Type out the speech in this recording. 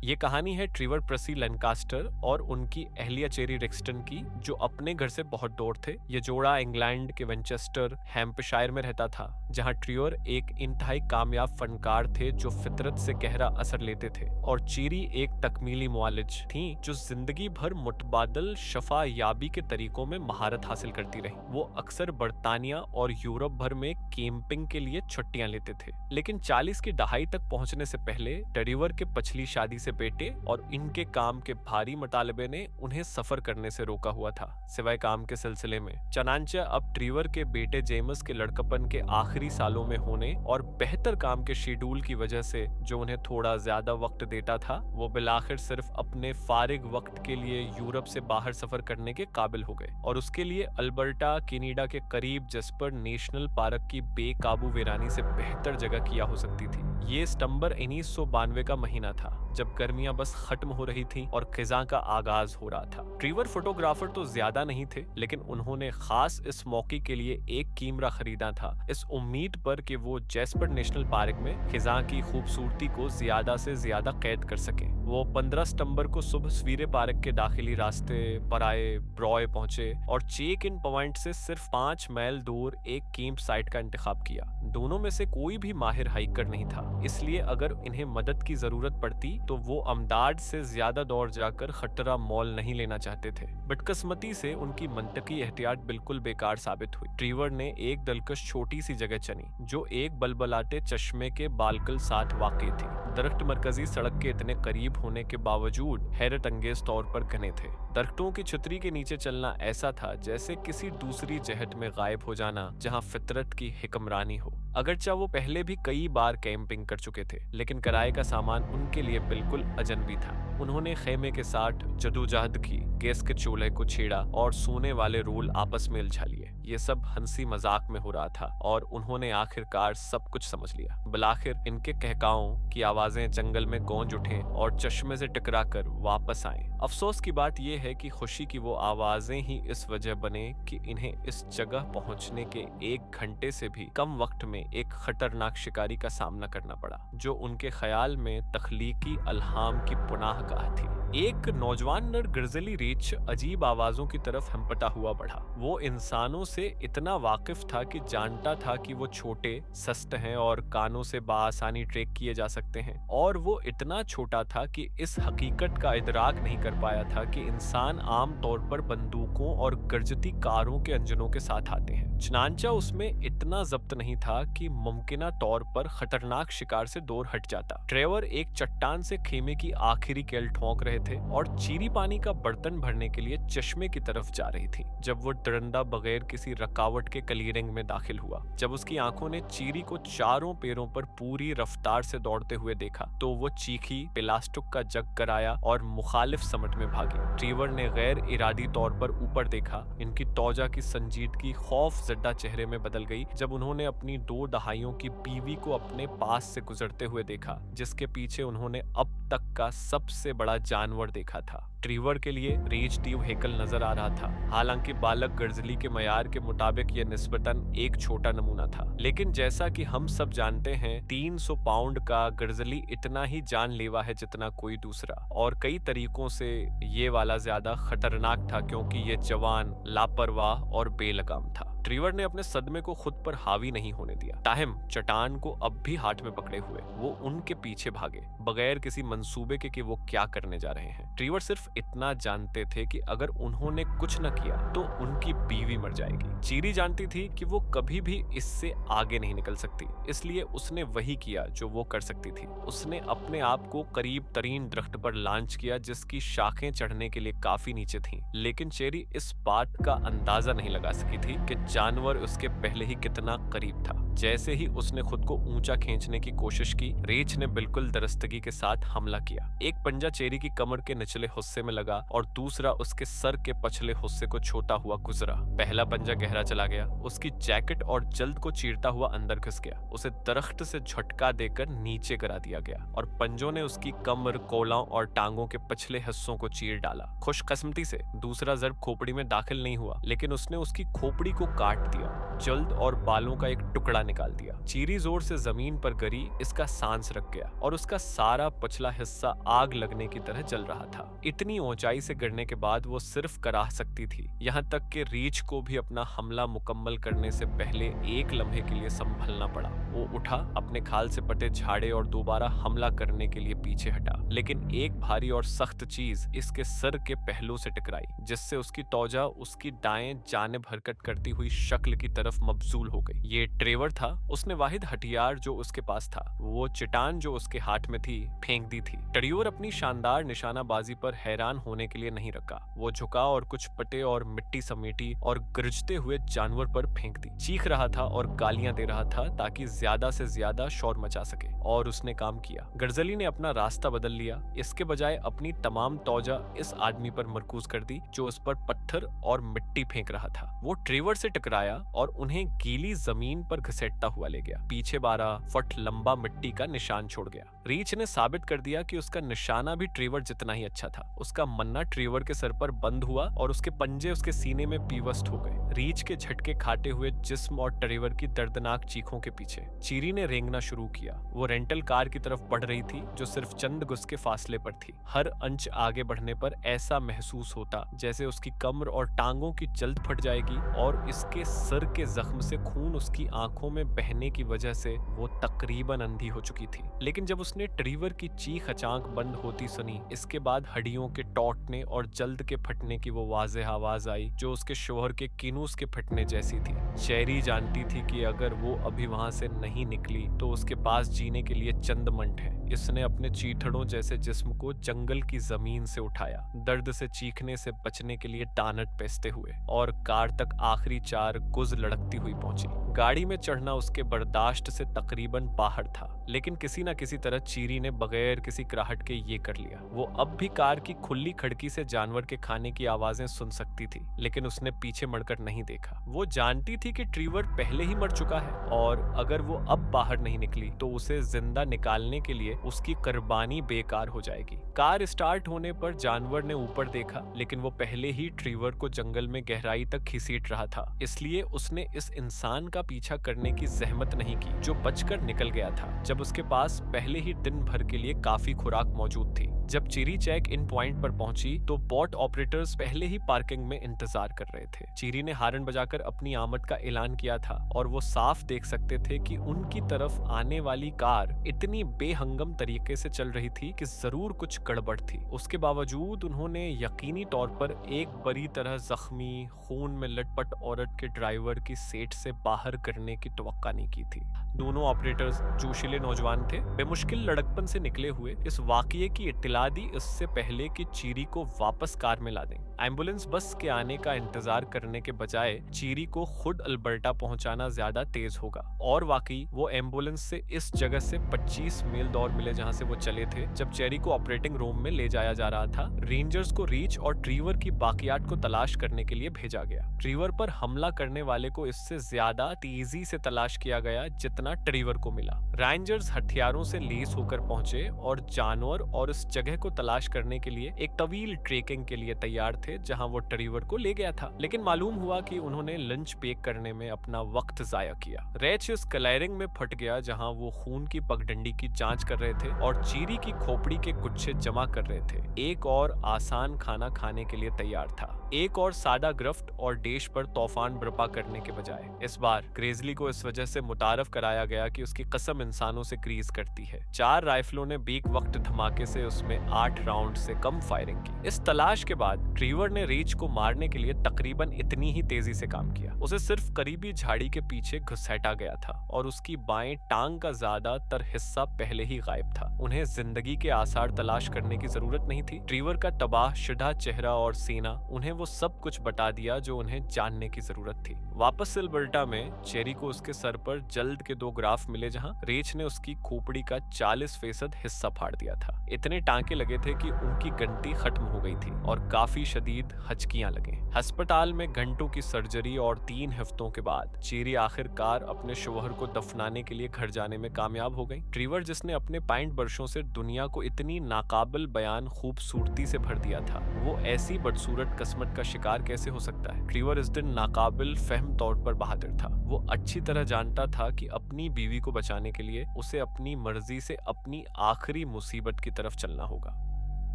ये कहानी है ट्रीवर प्रसी लैनकास्टर और उनकी अहलिया चेरी रिक्सटन की, जो अपने घर से बहुत दूर थे। ये जोड़ा इंग्लैंड के विंचेस्टर हैम्पशायर में रहता था, जहां ट्रीवर एक इंतहाई कामयाब फनकार थे जो फितरत से गहरा असर लेते थे, और चेरी एक तकमीली मुआलिज थी जो जिंदगी भर मुतबादल शफा याबी के तरीकों में महारत हासिल करती रही। वो अक्सर बर्तानिया और यूरोप भर में कैंपिंग के लिए छुट्टियां लेते थे, लेकिन 40 की दहाई तक पहुंचने से पहले ट्रीवर के पिछली शादी से बेटे और इनके काम के भारी मुतालबे ने उन्हें सफर करने से रोका हुआ था, सिवाय काम के सिलसिले में। चनांचा अब ट्रीवर के बेटे जेम्स के लड़कपन के आखिरी सालों में होने और बेहतर काम के शेड्यूल की वजह से, जो उन्हें थोड़ा ज्यादा वक्त देता था, वो बिलाखिर सिर्फ अपने फारिग वक्त के लिए यूरोप से बाहर सफर करने के काबिल हो गए, और उसके लिए अल्बर्टा कैनेडा के करीब जस्पर नेशनल पार्क की बेकाबू वीरानी से बेहतर जगह किया हो सकती थी। ये सितंबर 1992 का महीना था, जब गर्मियां बस खत्म हो रही थीं और खिजा का आगाज हो रहा था। ट्रीवर फोटोग्राफर तो ज्यादा नहीं थे, लेकिन उन्होंने खास इस मौके के लिए एक कैमरा खरीदा था, इस उम्मीद पर कि वो जैस्पर नेशनल पार्क में खिजा की खूबसूरती को ज्यादा से ज्यादा कैद कर सके। वो 15 सितंबर को सुबह सवेरे पार्क के दाखिली रास्ते पर आए, ब्रॉय पहुंचे और चेक इन पॉइंट से सिर्फ 5 मील दूर एक कैंप साइट का इंतखाब किया। दोनों में से कोई भी माहिर हाइकर नहीं था, इसलिए अगर इन्हें मदद की जरूरत पड़ती तो वो अमदाद से ज्यादा दूर जाकर खतरा मोल नहीं लेना चाहते थे। बदकिस्मती से उनकी मंतकी एहतियात बिल्कुल बेकार साबित हुई। ट्रीवर ने एक दिलकश छोटी सी जगह चुनी, जो एक बलबलाते चश्मे के बालकल साथ वाक़ई थी। दरख्त मरकजी सड़क के इतने करीब होने के बावजूद हैरत अंगेज तौर पर घने थे। दरख्तों की छतरी के नीचे चलना ऐसा था जैसे किसी दूसरी जहत में गायब हो जाना, जहां फितरत की हिक्मरानी हो। अगरचा वो पहले भी कई बार कैंपिंग कर चुके थे, लेकिन किराए का सामान उनके लिए बिल्कुल अजनबी था। उन्होंने खेमे के साथ जदोजहद की, गैस के चूल्हे को छेड़ा और सोने वाले रोल आपस में उलझा लिए। ये सब हंसी मजाक में हो रहा था और उन्होंने आखिरकार सब कुछ समझ लिया। बिलाखिर इनके कहकाओं की आवाजें जंगल में गूंज उठें और चश्मे से टकराकर वापस आएं। अफसोस की बात यह है कि खुशी की वो आवाजें ही इस वजह बने कि इन्हें इस जगह पहुंचने के 1 घंटे से भी कम वक्त में एक खतरनाक शिकारी का सामना करना पड़ा, जो उनके ख्याल में तख्लीकी अल्हाम की पुनाहगाह थी। एक नौजवान नर गर्जली रीछ अजीब आवाजों की तरफ हंपटा हुआ बढ़ा। वो इंसानों से इतना वाकिफ था कि जानता था कि वो छोटे, सस्त हैं और कानों से बाआसानी ट्रैक किए जा सकते हैं, और वो इतना छोटा था कि इस हकीकत का इदराक नहीं कर पाया था कि इंसान आम तौर पर बंदूकों और गरजती कारों के इंजनों के साथ आते हैं। चनांचा उसमें इतना जब्त नहीं था कि मुमकिना तौर पर खतरनाक शिकार से दूर हट जाता। ट्रेवर एक चट्टान से खेमे की आखिरी केल ठोंक रहे थे और चीरी पानी का बर्तन भरने के लिए चश्मे की तरफ जा रही थी, जब वो डरंदा बगैर किसी रकावट के क्लीयरिंग में दाखिल हुआ। जब उसकी आंखों ने चीरी को चारों पैरों पर पूरी रफ्तार से दौड़ते हुए देखा, तो वो चीखी, प्लास्टिक का जग कराया और मुखालिफ समत में भागी। ट्रीवर ने गैर इरादी तौर पर ऊपर देखा। इनकी तौजा की संजीदगी खौफ ज़दा चेहरे में बदल गई जब उन्होंने अपनी 2 दहाइयों की बीवी को अपने पास से गुजरते हुए देखा, जिसके पीछे उन्होंने अब तक का सबसे बड़ा जानवर देखा था। ट्रीवर के लिए रेजटीव हेकल नजर आ रहा था। हालांकि बालक गर्जली के मयार के मुताबिक यह निस्बतन एक छोटा नमूना था, लेकिन जैसा कि हम सब जानते हैं, 300 पाउंड का गर्जली इतना ही जानलेवा है जितना कोई दूसरा, और कई तरीकों से ये वाला ज्यादा खतरनाक था क्योंकि ये जवान, लापरवाह और बेलगाम था। ट्रीवर ने अपने सदमे को खुद पर हावी नहीं होने दिया। ताहिम चट्टान को अब भी हाथ में पकड़े हुए वो उनके पीछे भागे, बगैर किसी मंसूबे के कि वो क्या करने जा रहे हैं। ट्रीवर सिर्फ इतना जानते थे कि अगर उन्होंने कुछ न किया तो उनकी बीवी मर जाएगी। चीरी जानती थी कि वो कभी भी इससे आगे नहीं निकल सकती, इसलिए उसने वही किया जो वो कर सकती थी। उसने अपने आप को करीब तरीन दरख्त पर लॉन्च किया जिसकी शाखें चढ़ने के लिए काफी नीचे थीं, लेकिन चेरी इस बात का अंदाजा नहीं लगा सकी थी कि जानवर उसके पहले ही कितना करीब था। जैसे ही उसने खुद को ऊंचा खींचने की कोशिश की, रीछ ने बिल्कुल दरस्तगी के साथ हमला किया। एक पंजा चेरी की कमर के निचले हिस्से हिस्से में लगा और दूसरा उसके सर के पछले हिस्से को छोटा हुआ गुजरा। पहला पंजा गहरा चला गया, उसकी जैकेट और जल्द को चीरता हुआ अंदर घुस गया। उसे दरख्त से झटका देकर नीचे गिरा दिया गया और पंजों ने उसकी कमर, कोलाओं और टांगों के पिछले हिस्सों को चीर डाला। खुशकिस्मती से दूसरा जर्ब खोपड़ी में दाखिल नहीं हुआ, लेकिन उसने उसकी खोपड़ी को काट दिया, जल्द और बालों का एक टुकड़ा निकाल दिया। चीरी जोर से जमीन पर गिरी, इसका सांस रख गया और उसका सारा पिछला हिस्सा आग लगने की तरह जल रहा था। इतनी ऊंचाई से गिरने के बाद वो सिर्फ कराह सकती थी, यहाँ तक कि रीच को भी अपना हमला मुकम्मल करने से पहले एक लम्हे के लिए संभलना पड़ा। वो उठा, अपने खाल से पटे झाड़े और दोबारा हमला करने के लिए पीछे हटा, लेकिन एक भारी और सख्त चीज इसके सर के पहलू से टकराई, जिससे उसकी तौजा उसकी दाएं जानिब हरकत करती हुई शक्ल की तरफ मबजूल हो गई। ये ट्रेवर था। उसने वाहिद हथियार जो उसके पास था, वो चट्टान जो उसके हाथ में थी, फेंक दी थी। ट्रेवर अपनी शानदार निशानाबाजी पर हैरान होने के लिए नहीं रुका। वो झुका और कुछ पटे और मिट्टी समेटी और गरजते हुए जानवर पर फेंक दी। चीख रहा था और गालियां दे रहा था ताकि ज्यादा से ज्यादा शोर मचा सके, और उसने काम किया। गर्जली ने अपना रास्ता बदल लिया। इसके बजाय अपनी तमाम तौजा इस आदमी पर मरकूज कर दी जो उस पर पत्थर और मिट्टी फेंक रहा था। वो ट्रेवर से टकराया और उन्हें गीली जमीन पर घसीटता हुआ ले गया। पीछे 12 फुट लंबा मिट्टी का निशान छोड़ गया। रीच ने साबित कर दिया कि उसका निशाना भी ट्रेवर जितना ही अच्छा था। उसका मन्ना ट्रेवर के सर पर बंद हुआ और उसके पंजे उसके सीने में पीवस्त हो गए। रीच के झटके खाते हुए जिस्म और ट्रेवर की दर्दनाक चीखों के पीछे चीरी ने रेंगना शुरू किया। वो रेंटल कार की तरफ बढ़ रही थी जो सिर्फ चंद गज के फासले पर थी। हर अंश आगे बढ़ने पर ऐसा महसूस होता जैसे उसकी कमर और टांगों की जल्द फट जाएगी और इसके सर के जख्म से खून उसकी आंखों में बहने की वजह से वो तकरीबन अंधी हो चुकी थी। लेकिन जब उसने ट्रेवर की चीख अचानक बंद होती सुनी, इसके बाद हड्डियों के टूटने और जल्द के फटने की वो वाज़ेह आवाज आई जो उसके शोहर के किनूस के फटने जैसी थी। चेरी जानती थी कि अगर वो अभी वहां से नहीं निकली तो उसके पास जीने के लिए चंद मिनट है। इसने अपने चीथड़ों जैसे जिस्म को जंगल की जमीन से उठाया, दर्द से चीखने से बचने के लिए टानट पेसते हुए, और कार तक आखिरी 4 गुज लड़कती हुई पहुंची। गाड़ी में चढ़ना उसके बर्दाश्त से तकरीबन बाहर था, लेकिन किसी न किसी तरह चीरी ने बगैर किसी कराहट के ये कर लिया। वो अब भी कार की खुली खिड़की से जानवर के खाने की आवाजें सुन सकती थी, लेकिन उसने पीछे मुड़कर नहीं देखा। वो जानती थी कि ट्रेवर पहले ही मर चुका है और अगर वो अब बाहर नहीं निकली तो उसे जिंदा निकालने के लिए उसकी कुर्बानी बेकार हो जाएगी। कार स्टार्ट होने पर जानवर ने ऊपर देखा, लेकिन वो पहले ही ट्रेवर को जंगल में गहराई तक खींच रहा था, इसलिए उसने इस इंसान का पीछा करने की जहमत नहीं की जो बचकर निकल गया था जब उसके पास पहले ही दिन भर के लिए काफी खुराक मौजूद थी। जब चीरी चेक इन पॉइंट पर पहुंची तो बोट ऑपरेटर्स पहले ही पार्किंग में इंतजार कर रहे थे। चीरी ने हारन बजाकर अपनी आमद का ऐलान किया था और वो साफ देख सकते थे कि उनकी तरफ आने वाली कार इतनी बेहंगम तरीके से चल रही थी कि जरूर कुछ गड़बड़ थी। उसके बावजूद उन्होंने यकीनी तौर पर एक बड़ी तरह जख्मी, खून में लटपट औरत के ड्राइवर की सीट से बाहर करने की तवक्का नहीं की थी। दोनों ऑपरेटर्स जोशीले नौजवान थे, बेमुश्किल लड़कपन से निकले हुए। इस वाकये की इत्तला दी इससे पहले कि चीरी को वापस कार में ला दें। एम्बुलेंस बस के आने का इंतजार करने के बजाय चीरी को खुद अल्बर्टा पहुंचाना ज्यादा तेज होगा, और वाकई वो एम्बुलेंस से इस जगह से 25 मील दौड़ मिले जहां से वो चले थे जब चेरी को ऑपरेटिंग रूम में ले जाया जा रहा था। रेंजर्स को रीच और ट्रेवर की बाकियात को तलाश करने के लिए भेजा गया। ट्रेवर पर हमला करने वाले को इससे ज्यादा तेजी से तलाश किया गया जितना ट्रेवर को मिला। रेंजर्स हथियारों से लैस होकर पहुंचे और जानवर और इस जगह को तलाश करने के लिए एक तवील ट्रेकिंग के लिए तैयार थे जहां वो ट्रेवर को ले गया था। लेकिन मालूम हुआ कि उन्होंने लंच पैक करने में अपना वक्त जाया किया। रैच इस क्लियरिंग में फट गया जहां वो खून की पगडंडी की जांच कर रहे थे और चीरी की खोपड़ी के गुच्छे जमा कर रहे थे। एक और आसान खाना खाने के लिए तैयार था, एक और सादा गिरफ्त और देश पर तूफान बर्पा करने के बजाय। इस बार ग्रेजली को इस वजह से मुतारफ कराया गया कि उसकी कसम इंसानों से क्रीज करती है। 4 राइफलों ने बेक वक्त धमाके से उसमें 8 राउंड से कम फायरिंग की। इस तलाश के बाद ट्रेवर ने रीच को मारने के लिए तकरीबन इतनी ही तेजी से काम किया। उसे सिर्फ करीबी झाड़ी के पीछे घुसेटा गया था और उसकी बाएं टांग का ज्यादातर हिस्सा पहले ही गायब था। उन्हें जिंदगी के आसार तलाश करने की जरूरत नहीं थी। ट्रेवर का तबाह शुदा चेहरा और सीना उन्हें वो सब कुछ बता दिया जो उन्हें जानने की जरूरत थी। वापस अल्बर्टा में चेरी को उसके सर पर जल्द के 2 ग्राफ मिले जहां रेच ने उसकी खोपड़ी का 40% हिस्सा फाड़ दिया था। इतने टांके लगे थे कि उनकी ग्रंथि खत्म हो गई थी और काफी शदीद हचकियां लगे। अस्पताल में घंटों की सर्जरी और 3 हफ्तों के बाद चेरी आखिरकार अपने शौहर को दफनाने के लिए घर जाने में कामयाब हो गई। ट्रीवर, जिसने अपने 65 वर्षों से दुनिया को इतनी नाकाबिल बयान खूबसूरती से भर दिया था, वो ऐसी बदसूरत किस्मत का शिकार कैसे हो सकता है? ट्रीवर इस दिन नाकाबिल फहम तौर पर बहादुर था। वो अच्छी तरह जानता था कि अपनी बीवी को बचाने के लिए उसे अपनी मर्जी से अपनी आखिरी मुसीबत की तरफ चलना होगा।